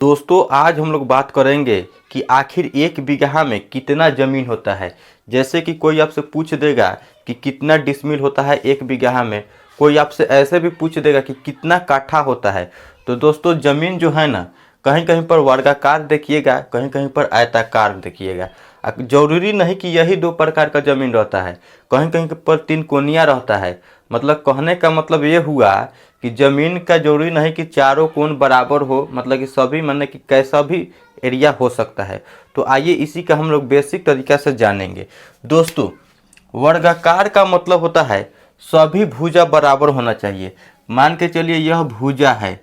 दोस्तों आज हम लोग बात करेंगे कि आखिर एक बीघा में कितना ज़मीन होता है। जैसे कि कोई आपसे पूछ देगा कि कितना डिसमिल होता है एक बीघा में, कोई आपसे ऐसे भी पूछ देगा कि कितना काठा होता है। तो दोस्तों ज़मीन जो है ना, कहीं कहीं पर वर्गाकार देखिएगा, कहीं कहीं पर आयताकार देखिएगा। जरूरी नहीं कि यही दो प्रकार का ज़मीन रहता है, कहीं कहीं पर तीन कोनिया रहता है। मतलब कहने का मतलब ये हुआ कि ज़मीन का जरूरी नहीं कि चारों कोण बराबर हो, मतलब कि सभी माने कि कैसा भी एरिया हो सकता है। तो आइए इसी का हम लोग बेसिक तरीका से जानेंगे। दोस्तों वर्गाकार का मतलब होता है सभी भुजा बराबर होना चाहिए। मान के चलिए यह भुजा है,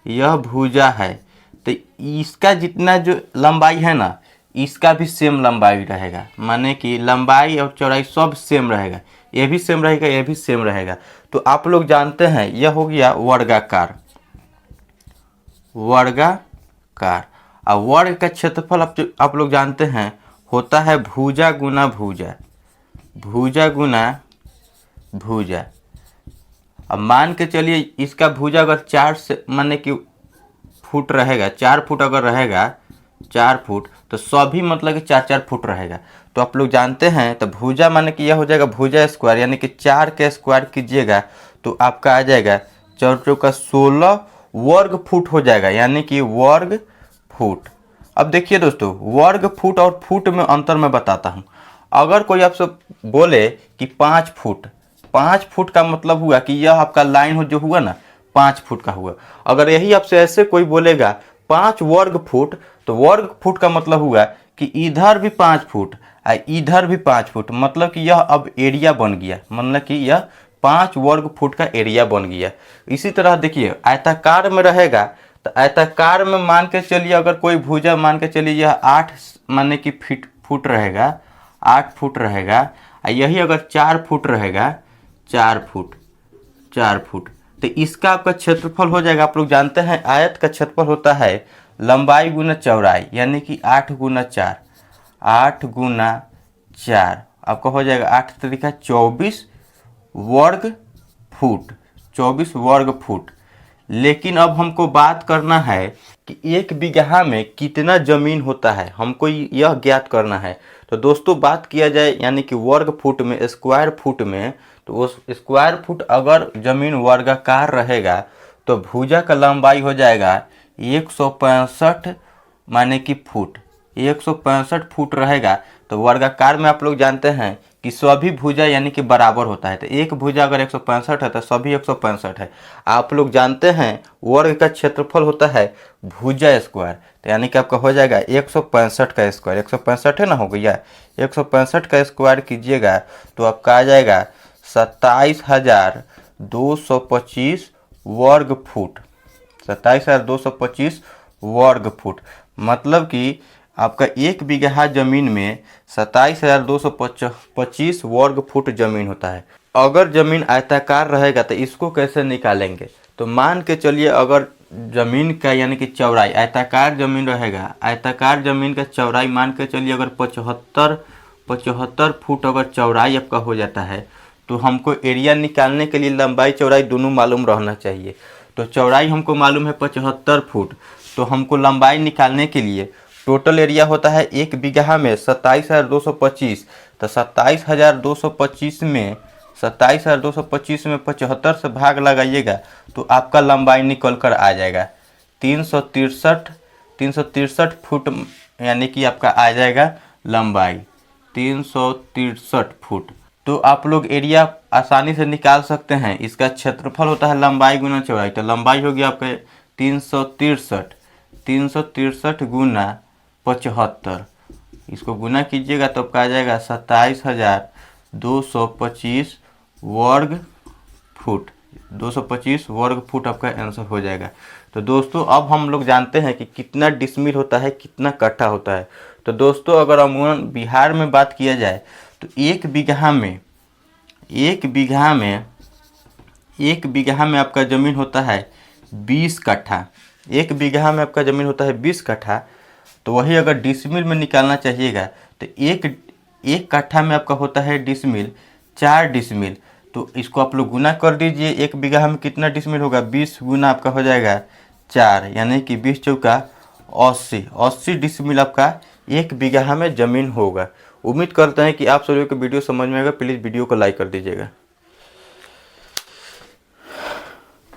यह भुजा है, तो इसका जितना जो लंबाई है ना, इसका भी सेम लंबाई रहेगा। माने कि लंबाई और चौड़ाई सब सेम रहेगा, ये भी सेम रहेगा, ये भी सेम रहेगा। तो आप लोग जानते हैं यह हो गया वर्गाकार। वर्गाकार और वर्ग का क्षेत्रफल आप लोग जानते हैं होता है भुजा गुना भुजा, भुजा गुना भुजा। अब मान के चलिए इसका भुजा अगर 4 से माने कि फुट रहेगा, 4 फुट अगर रहेगा, 4 फुट, तो सभी मतलब कि 4-4 फुट रहेगा। तो आप लोग जानते हैं तो भुजा माने कि यह हो जाएगा भुजा स्क्वायर, यानी कि 4 के स्क्वायर कीजिएगा तो आपका आ जाएगा 4 चौका 16 वर्ग फुट हो जाएगा, यानी कि वर्ग फुट। अब देखिए दोस्तों, वर्ग फुट और फुट में अंतर मैं बताता हूँ। अगर कोई आपसे बोले कि 5 फुट, 5 फुट का मतलब हुआ कि यह आपका लाइन हो जो हुआ ना 5 फुट का हुआ। अगर यही आपसे ऐसे कोई बोलेगा 5 वर्ग फुट, तो वर्ग फुट का मतलब हुआ कि इधर भी 5 फुट और इधर भी 5 फुट, मतलब कि यह अब एरिया बन गया, मतलब कि यह 5 वर्ग फुट का एरिया बन गया। इसी तरह देखिए आयताकार में रहेगा, तो आयताकार में मान के चलिए अगर कोई भुजा मान के चलिए यह 8 माने कि फुट रहेगा, 8 फुट रहेगा, और यही अगर 4 फुट रहेगा, 4 फुट, 4 फुट, तो इसका आपका क्षेत्रफल हो जाएगा। आप लोग जानते हैं आयत का क्षेत्रफल होता है लंबाई गुना चौड़ाई, यानी कि 8 गुना 4, 8 गुना 4 आपका हो जाएगा 8 तरीका 24 वर्ग फुट, 24 वर्ग फुट। लेकिन अब हमको बात करना है कि एक बीघा में कितना जमीन होता है, हमको यह ज्ञात करना है। तो दोस्तों बात किया जाए यानी कि वर्ग फुट में, स्क्वायर फुट में, तो उस स्क्वायर फुट अगर जमीन वर्गाकार रहेगा तो भुजा का लंबाई हो जाएगा 165 माने कि फुट, 165 फुट रहेगा। तो वर्गाकार में आप लोग जानते हैं कि सभी भुजा यानी कि बराबर होता है, तो एक भुजा अगर 165 है तो सभी 165 है। आप लोग जानते हैं वर्ग का क्षेत्रफल होता है भुजा स्क्वायर, तो यानी कि आपका हो जाएगा 165 का स्क्वायर, 165 है ना, हो गया 165 का स्क्वायर कीजिएगा तो आपका आ जाएगा 27,225 वर्ग फुट, 27,225 वर्ग फुट। मतलब कि आपका एक बीघा जमीन में 27,225 वर्ग फुट जमीन होता है। अगर जमीन आयताकार रहेगा तो इसको कैसे निकालेंगे? तो मान के चलिए अगर जमीन का यानी कि चौड़ाई, आयताकार जमीन रहेगा, आयताकार जमीन का चौड़ाई मान के चलिए अगर 75 फुट अगर चौड़ाई आपका हो जाता है, तो हमको एरिया निकालने के लिए लंबाई चौड़ाई दोनों मालूम रहना चाहिए। तो चौड़ाई हमको मालूम है 75 फुट, तो हमको लंबाई निकालने के लिए टोटल एरिया होता है एक बीघा में 27,225, तो 27,225 में 27,225 में 75 से भाग लगाइएगा तो आपका लंबाई निकल कर आ जाएगा 363 फुट, यानी कि आपका आ जाएगा लंबाई 363 फुट। तो आप लोग एरिया आसानी से निकाल सकते हैं। इसका क्षेत्रफल होता है लंबाई गुना चौड़ाई, तो लंबाई होगी आपके 363 गुना 75, इसको गुना कीजिएगा तो आपका आ जाएगा 27,225 वर्ग फुट, 225 वर्ग फुट आपका आंसर हो जाएगा। तो दोस्तों अब हम लोग जानते हैं कि कितना डिसमिल होता है, कितना कट्ठा होता है। तो दोस्तों अगर अमूमन बिहार में बात किया जाए तो एक बीघा में आपका ज़मीन होता है 20 कट्ठा, एक बीघा में आपका ज़मीन होता है 20 कट्ठा। तो वही अगर डिसमिल में निकालना चाहिएगा तो एक कट्ठा में आपका होता है डिसमिल 4 डिसमिल। तो इसको आप लोग गुना कर दीजिए, एक बीघा में कितना डिसमिल होगा, 20 गुना आपका हो जाएगा 4, यानी कि 20 चौका 80 डिसमिल आपका 1 बीघा में ज़मीन होगा। उम्मीद करते हैं कि आप सभी को वीडियो समझ में आएगा। प्लीज़ वीडियो को लाइक कर दीजिएगा।